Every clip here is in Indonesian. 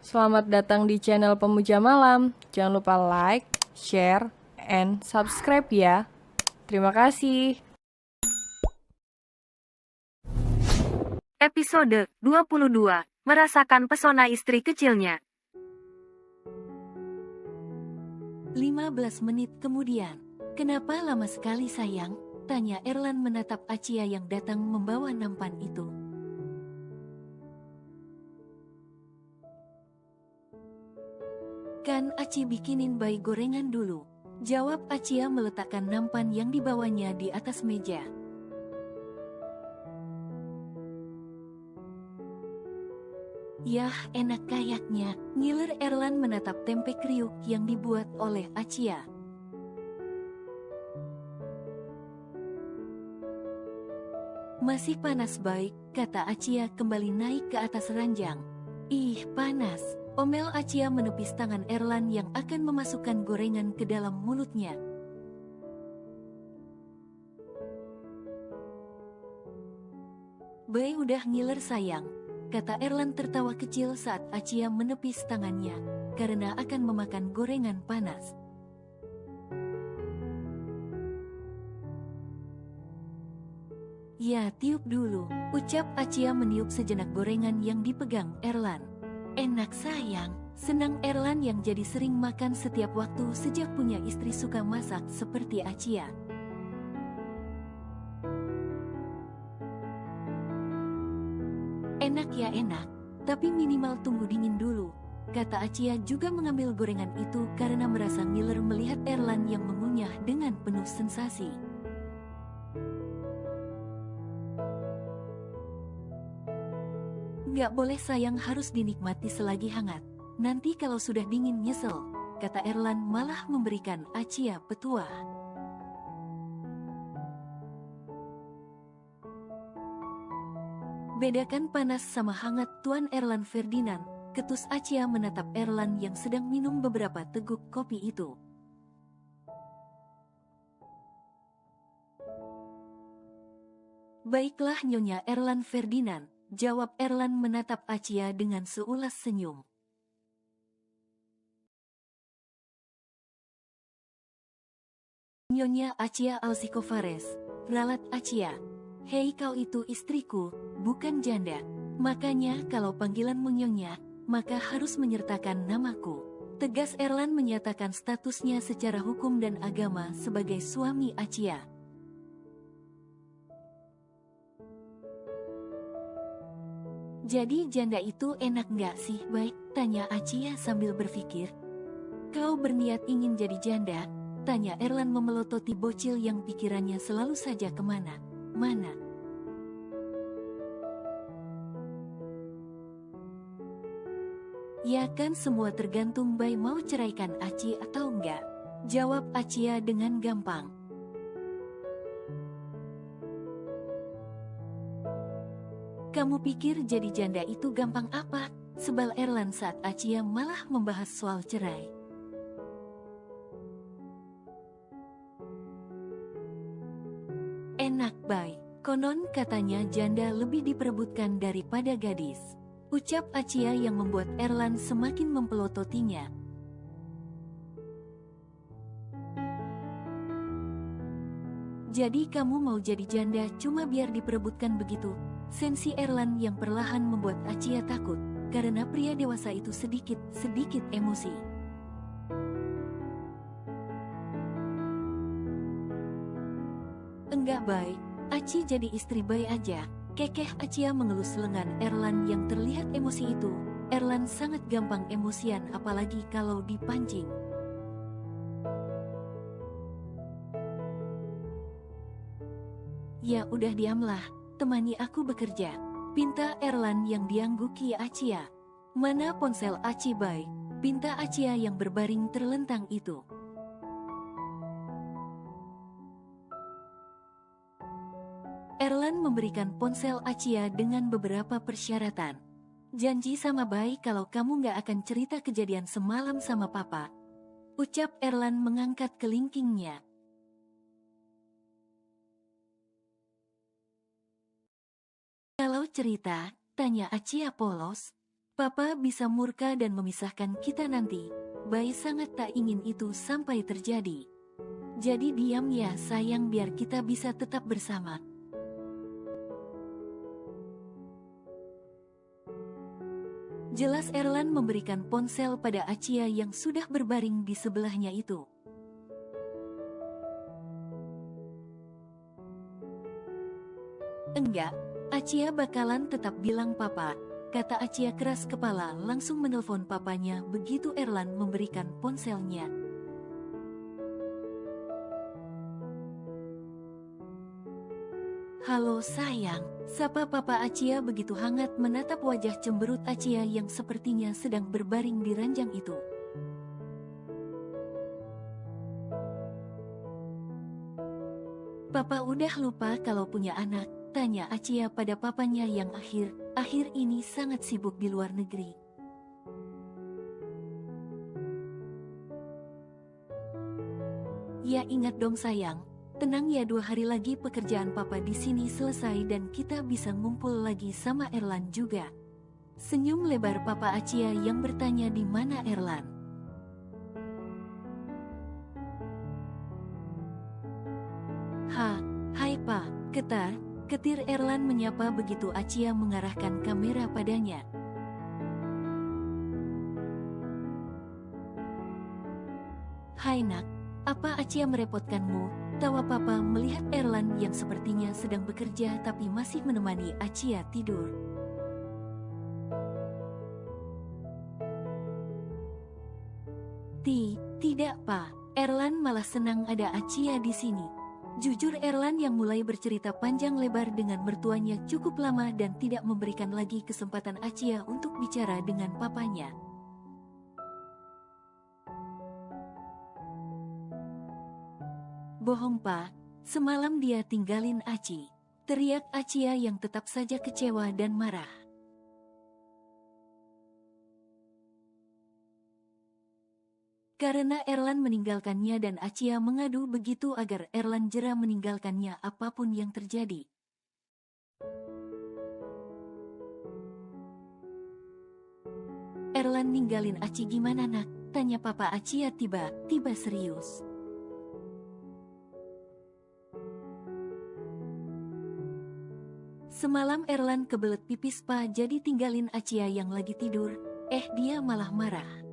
Selamat datang di channel Pemuja Malam. Jangan lupa like, share, and subscribe ya. Terima kasih. Episode 22. Merasakan pesona istri kecilnya. 15 menit kemudian. Kenapa lama sekali sayang? Tanya Erlan menatap Acia yang datang membawa nampan itu. Kan Aci bikinin bayi gorengan dulu. Jawab Acia meletakkan nampan yang dibawanya di atas meja. Yah, enak kayaknya. Ngiler Erlan menatap tempe kriuk yang dibuat oleh Acia. Masih panas baik, kata Acia kembali naik ke atas ranjang. Ih, panas. Omel Acia menepis tangan Erlan yang akan memasukkan gorengan ke dalam mulutnya. Bay udah ngiler sayang, kata Erlan tertawa kecil saat Acia menepis tangannya, karena akan memakan gorengan panas. Ya, tiup dulu, ucap Acia meniup sejenak gorengan yang dipegang Erlan. Enak sayang, senang Erlan yang jadi sering makan setiap waktu sejak punya istri suka masak seperti Acia. Enak ya enak, tapi minimal tunggu dingin dulu, kata Acia juga mengambil gorengan itu karena merasa ngiler melihat Erlan yang mengunyah dengan penuh sensasi. Nggak boleh sayang, harus dinikmati selagi hangat. Nanti kalau sudah dingin nyesel, kata Erlan malah memberikan Acia petuah. Bedakan panas sama hangat Tuan Erlan Ferdinand, ketus Acia menatap Erlan yang sedang minum beberapa teguk kopi itu. Baiklah Nyonya Erlan Ferdinand, jawab Erlan menatap Acia dengan seulas senyum. Nyonya Acia Alsikovares, ralat Acia. Hei, kau itu istriku, bukan janda. Makanya kalau panggilanmu Nyonya, maka harus menyertakan namaku. Tegas Erlan menyatakan statusnya secara hukum dan agama sebagai suami Acia. Jadi janda itu enak nggak sih, Baik? Tanya Acia sambil berpikir. Kau berniat ingin jadi janda? Tanya Erlan memelototi bocil yang pikirannya selalu saja kemana-mana. Ya kan, semua tergantung Bay mau ceraikan Aci atau enggak, jawab Acia dengan gampang. Kamu pikir jadi janda itu gampang apa? Sebal Erlan saat Acia malah membahas soal cerai. Enak Bay, konon katanya janda lebih diperebutkan daripada gadis, ucap Acia yang membuat Erlan semakin mempelototinya. Jadi kamu mau jadi janda cuma biar diperebutkan begitu? Sensi Erlan yang perlahan membuat Acia takut, karena pria dewasa itu sedikit emosi. Enggak baik, Aci jadi istri Bay aja, kekeh Acia mengelus lengan Erlan yang terlihat emosi itu. Erlan sangat gampang emosian apalagi kalau dipancing. Ya udah diamlah, temani aku bekerja, pinta Erlan yang diangguki Acia. Mana ponsel Aci Bay? Pinta Acia yang berbaring terlentang itu. Erlan memberikan ponsel Acia dengan beberapa persyaratan. Janji sama Bay kalau kamu nggak akan cerita kejadian semalam sama papa, ucap Erlan mengangkat kelingkingnya. Kalau cerita, tanya Acia polos. Papa bisa murka dan memisahkan kita nanti. Bai sangat tak ingin itu sampai terjadi. Jadi diam ya sayang biar kita bisa tetap bersama. Jelas Erlan memberikan ponsel pada Achia yang sudah berbaring di sebelahnya itu. Enggak, Achia bakalan tetap bilang papa, kata Achia keras kepala langsung menelpon papanya begitu Erlan memberikan ponselnya. Halo sayang, sapa papa Achia begitu hangat menatap wajah cemberut Achia yang sepertinya sedang berbaring di ranjang itu. Papa udah lupa kalau punya anak, tanya Achia pada papanya yang akhir ini sangat sibuk di luar negeri. Ya ingat dong sayang, tenang ya 2 hari lagi pekerjaan papa di sini selesai dan kita bisa ngumpul lagi sama Erlan juga. Senyum lebar papa Achia yang bertanya di mana Erlan. Hai pa, ketir Erlan menyapa begitu Achia mengarahkan kamera padanya. Hai nak, apa Achia merepotkanmu? Tawa papa melihat Erlan yang sepertinya sedang bekerja tapi masih menemani Achia tidur. Tidak pa, Erlan malah senang ada Achia di sini. Jujur Erlan yang mulai bercerita panjang lebar dengan mertuanya cukup lama dan tidak memberikan lagi kesempatan Achia untuk bicara dengan papanya. Bohong pa, semalam dia tinggalin Aci, teriak Achia yang tetap saja kecewa dan marah. Karena Erlan meninggalkannya dan Achia mengadu begitu agar Erlan jera meninggalkannya apapun yang terjadi. Erlan ninggalin Aci gimana nak? Tanya papa Achia tiba-tiba serius. Semalam Erlan kebelet pipis pa jadi tinggalin Achia yang lagi tidur, dia malah marah.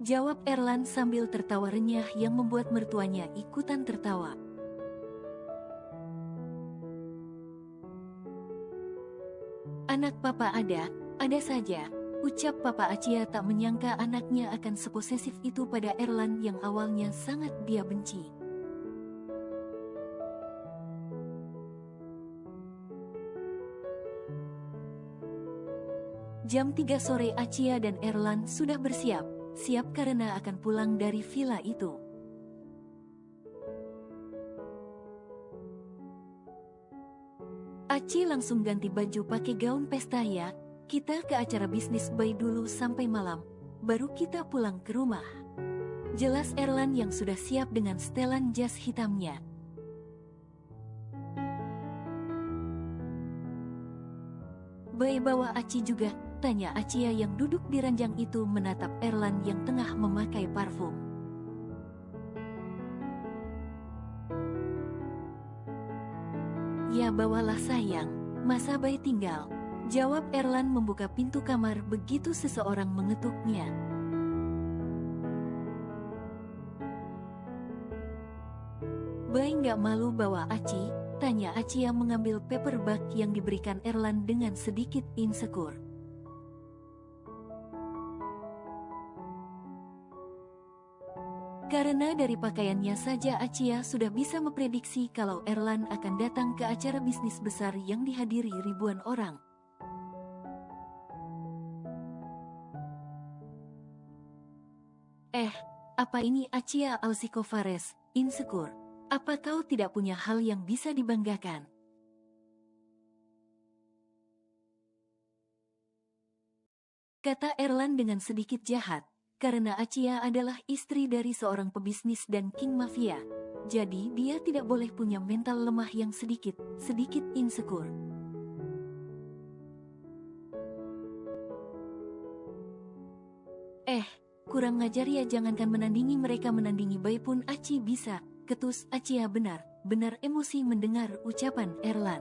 Jawab Erlan sambil tertawa renyah yang membuat mertuanya ikutan tertawa. Anak papa ada saja, ucap papa Achia tak menyangka anaknya akan seposesif itu pada Erlan yang awalnya sangat dia benci. Jam 3 sore Achia dan Erlan sudah bersiap karena akan pulang dari villa itu. Aci langsung ganti baju pakai gaun pesta ya, kita ke acara bisnis Bai dulu sampai malam, baru kita pulang ke rumah. Jelas Erlan yang sudah siap dengan setelan jas hitamnya. Bai bawa Aci juga, tanya Achia yang duduk di ranjang itu menatap Erlan yang tengah memakai parfum. Ya bawalah sayang, masa Bai tinggal, jawab Erlan membuka pintu kamar begitu seseorang mengetuknya. Bai nggak malu bawa Aci? Tanya Achia mengambil paper bag yang diberikan Erlan dengan sedikit insecure. Karena dari pakaiannya saja Achia sudah bisa memprediksi kalau Erlan akan datang ke acara bisnis besar yang dihadiri ribuan orang. Apa ini Achia Alsikofares, insecure? Apa kau tidak punya hal yang bisa dibanggakan? Kata Erlan dengan sedikit jahat. Karena Achia adalah istri dari seorang pebisnis dan king mafia, jadi dia tidak boleh punya mental lemah yang sedikit insecure. Kurang ngajar ya, jangankan menandingi mereka, menandingi bayi pun Aci bisa. Ketus Acia benar emosi mendengar ucapan Erlan.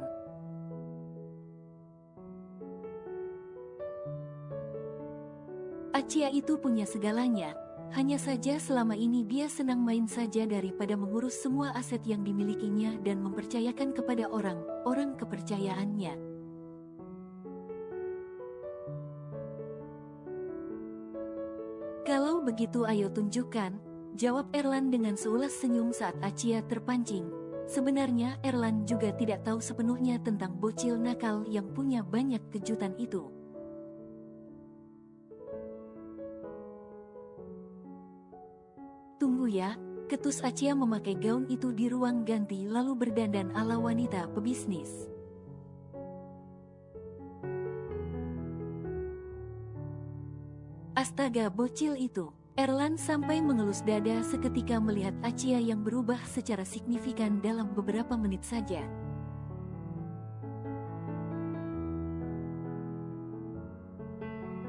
Acia itu punya segalanya. Hanya saja selama ini dia senang main saja daripada mengurus semua aset yang dimilikinya dan mempercayakan kepada orang kepercayaannya. Kalau begitu ayo tunjukkan, jawab Erlan dengan seulas senyum saat Acia terpancing. Sebenarnya Erlan juga tidak tahu sepenuhnya tentang bocil nakal yang punya banyak kejutan itu. Tunggu ya, ketus Acia memakai gaun itu di ruang ganti lalu berdandan ala wanita pebisnis. Astaga, bocil itu. Erlan sampai mengelus dada seketika melihat Acia yang berubah secara signifikan dalam beberapa menit saja.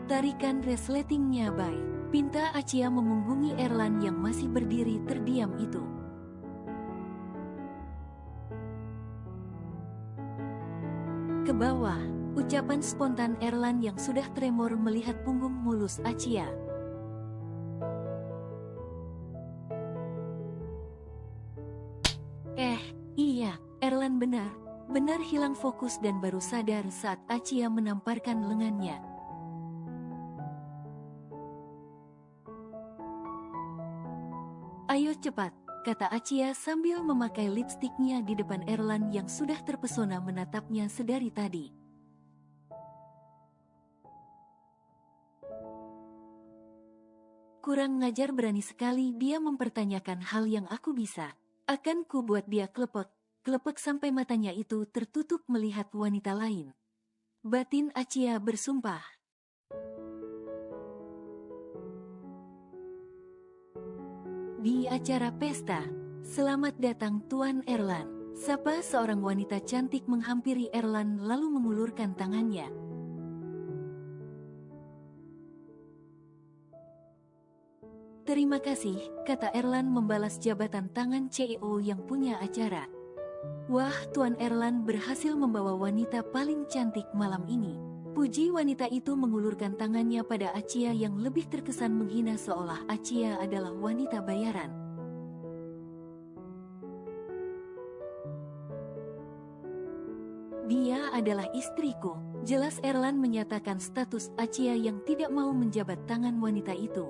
Tarikan resletingnya baik. Pinta Acia memunggungi Erlan yang masih berdiri terdiam itu. Ke bawah, ucapan spontan Erlan yang sudah tremor melihat punggung mulus Acia. Iya, Erlan benar hilang fokus dan baru sadar saat Acia menamparkan lengannya. Ayo cepat, kata Acia sambil memakai lipstiknya di depan Erlan yang sudah terpesona menatapnya sedari tadi. Kurang ngajar, berani sekali dia mempertanyakan hal yang aku bisa. Akan ku buat dia klepek sampai matanya itu tertutup melihat wanita lain. Batin Acia bersumpah. Di acara pesta, selamat datang Tuan Erlan. Sapa seorang wanita cantik menghampiri Erlan lalu mengulurkan tangannya. Terima kasih, kata Erlan membalas jabatan tangan CEO yang punya acara. Wah, Tuan Erlan berhasil membawa wanita paling cantik malam ini. Puji wanita itu mengulurkan tangannya pada Acia yang lebih terkesan menghina seolah Acia adalah wanita bayaran. Dia adalah istriku. Jelas Erlan menyatakan status Acia yang tidak mau menjabat tangan wanita itu.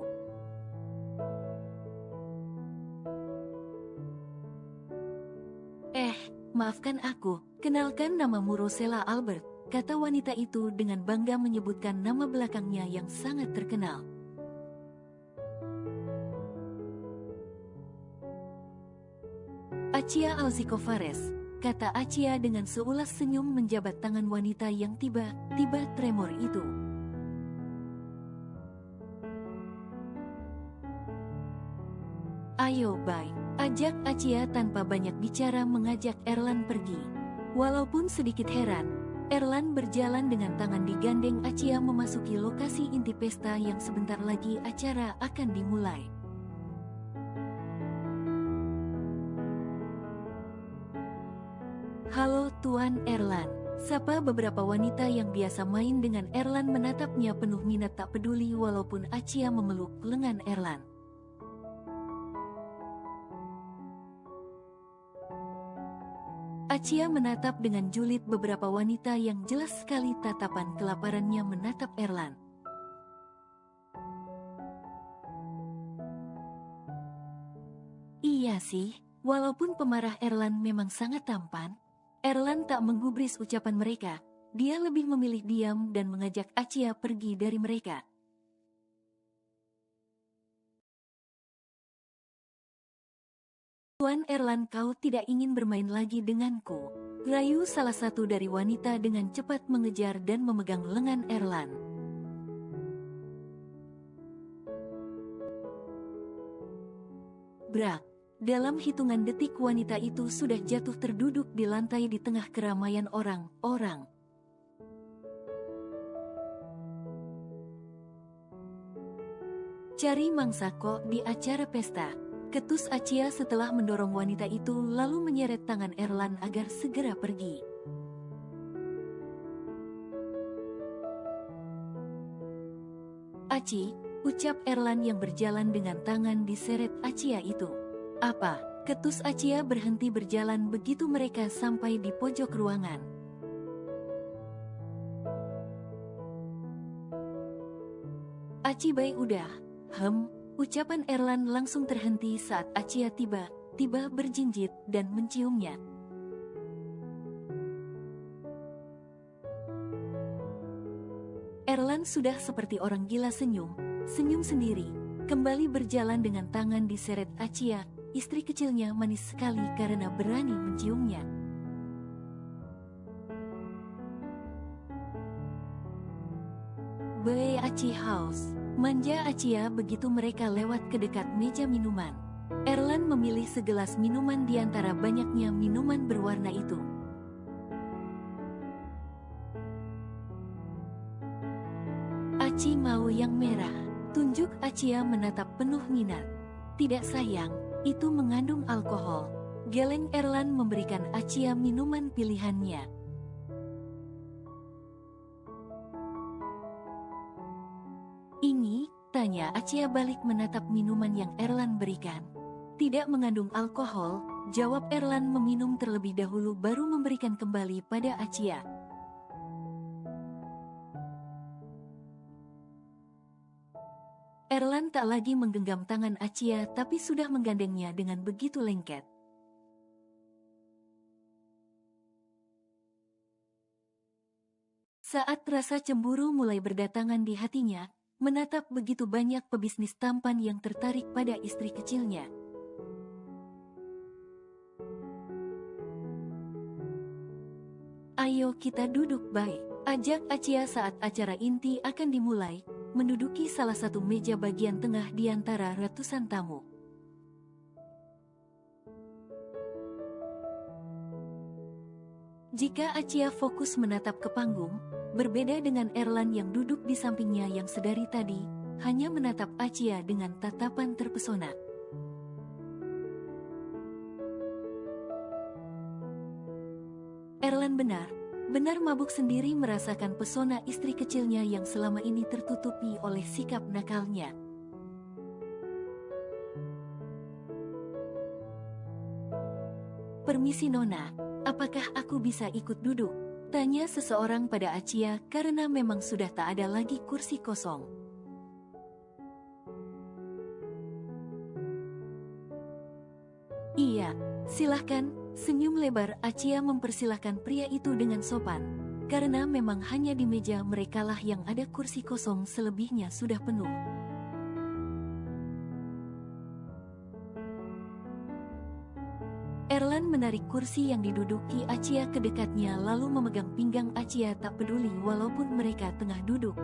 Maafkan aku, kenalkan namamu Rosella Albert, kata wanita itu dengan bangga menyebutkan nama belakangnya yang sangat terkenal. Acia Alzikovares, kata Acia dengan seulas senyum menjabat tangan wanita yang tiba-tiba tremor itu. Ayo bye. Ajak Acia tanpa banyak bicara mengajak Erlan pergi. Walaupun sedikit heran, Erlan berjalan dengan tangan digandeng Acia memasuki lokasi inti pesta yang sebentar lagi acara akan dimulai. Halo Tuan Erlan, sapa beberapa wanita yang biasa main dengan Erlan menatapnya penuh minat tak peduli walaupun Acia memeluk lengan Erlan. Acia menatap dengan julid beberapa wanita yang jelas sekali tatapan kelaparannya menatap Erlan. Iya sih, walaupun pemarah Erlan memang sangat tampan, Erlan tak menggubris ucapan mereka. Dia lebih memilih diam dan mengajak Acia pergi dari mereka. Tuan Erlan, kau tidak ingin bermain lagi denganku? Rayu salah satu dari wanita dengan cepat mengejar dan memegang lengan Erlan. Brak. Dalam hitungan detik wanita itu sudah jatuh terduduk di lantai di tengah keramaian orang-orang. Cari mangsa kok di acara pesta. Ketus Acia setelah mendorong wanita itu lalu menyeret tangan Erlan agar segera pergi. Aci, ucap Erlan yang berjalan dengan tangan diseret Acia itu. Apa? Ketus Acia berhenti berjalan begitu mereka sampai di pojok ruangan. Aci bay udah, ucapan Erlan langsung terhenti saat Acia tiba-tiba berjinjit dan menciumnya. Erlan sudah seperti orang gila senyum sendiri, kembali berjalan dengan tangan diseret Acia, istri kecilnya manis sekali karena berani menciumnya. Bae Aci House, manja Acia begitu mereka lewat ke dekat meja minuman. Erlan memilih segelas minuman di antara banyaknya minuman berwarna itu. Aci mau yang merah, tunjuk Acia menatap penuh minat. Tidak sayang, itu mengandung alkohol. Geleng Erlan memberikan Acia minuman pilihannya. Ini, tanya Acia balik menatap minuman yang Erlan berikan. Tidak mengandung alkohol, jawab Erlan meminum terlebih dahulu baru memberikan kembali pada Acia. Erlan tak lagi menggenggam tangan Acia tapi sudah menggandengnya dengan begitu lengket. Saat rasa cemburu mulai berdatangan di hatinya, menatap begitu banyak pebisnis tampan yang tertarik pada istri kecilnya. Ayo kita duduk baik, ajak Acia saat acara inti akan dimulai, menduduki salah satu meja bagian tengah di antara ratusan tamu. Jika Acia fokus menatap ke panggung, berbeda dengan Erlan yang duduk di sampingnya yang sedari tadi, hanya menatap Acia dengan tatapan terpesona. Erlan benar mabuk sendiri merasakan pesona istri kecilnya yang selama ini tertutupi oleh sikap nakalnya. Permisi Nona, apakah aku bisa ikut duduk? Tanya seseorang pada Acia karena memang sudah tak ada lagi kursi kosong. Iya, silahkan, senyum lebar Acia mempersilahkan pria itu dengan sopan. Karena memang hanya di meja merekalah yang ada kursi kosong, selebihnya sudah penuh. Erlan menarik kursi yang diduduki Acia ke dekatnya lalu memegang pinggang Acia tak peduli walaupun mereka tengah duduk.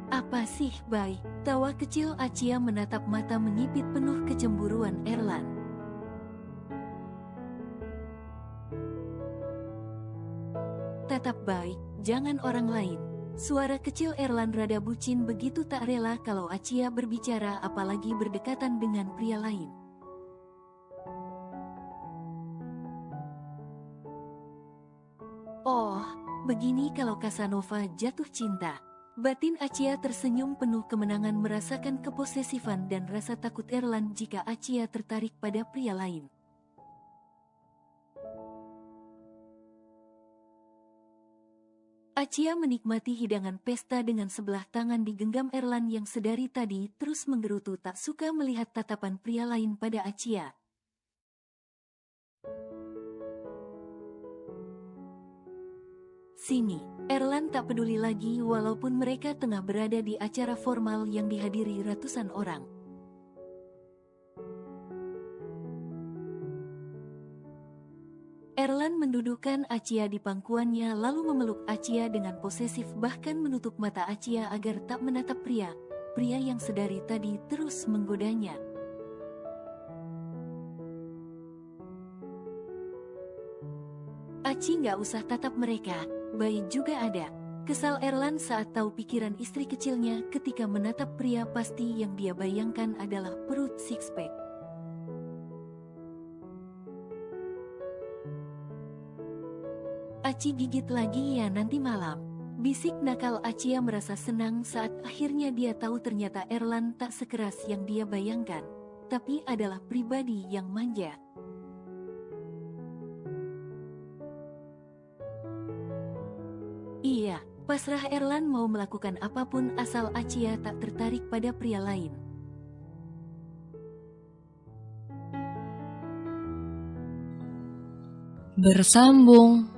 Apa sih, Bay? Tawa kecil Acia menatap mata menyipit penuh kecemburuan Erlan. Tatap Bay, jangan orang lain. Suara kecil Erlan rada bucin begitu tak rela kalau Acia berbicara apalagi berdekatan dengan pria lain. Oh, begini kalau Casanova jatuh cinta. Batin Acia tersenyum penuh kemenangan merasakan keposesifan dan rasa takut Erlan jika Acia tertarik pada pria lain. Acia menikmati hidangan pesta dengan sebelah tangan digenggam Erlan yang sedari tadi terus menggerutu tak suka melihat tatapan pria lain pada Acia. Sini, Erlan tak peduli lagi walaupun mereka tengah berada di acara formal yang dihadiri ratusan orang. Erlan mendudukkan Acia di pangkuannya lalu memeluk Acia dengan posesif bahkan menutup mata Acia agar tak menatap pria yang sedari tadi terus menggodanya. Aci nggak usah tatap mereka, Bay juga ada. Kesal Erlan saat tahu pikiran istri kecilnya ketika menatap pria pasti yang dia bayangkan adalah perut six-pack. Aci gigit lagi ya nanti malam. Bisik nakal Acia merasa senang saat akhirnya dia tahu ternyata Erlan tak sekeras yang dia bayangkan, tapi adalah pribadi yang manja. Iya, pasrah Erlan mau melakukan apapun asal Acia tak tertarik pada pria lain. Bersambung.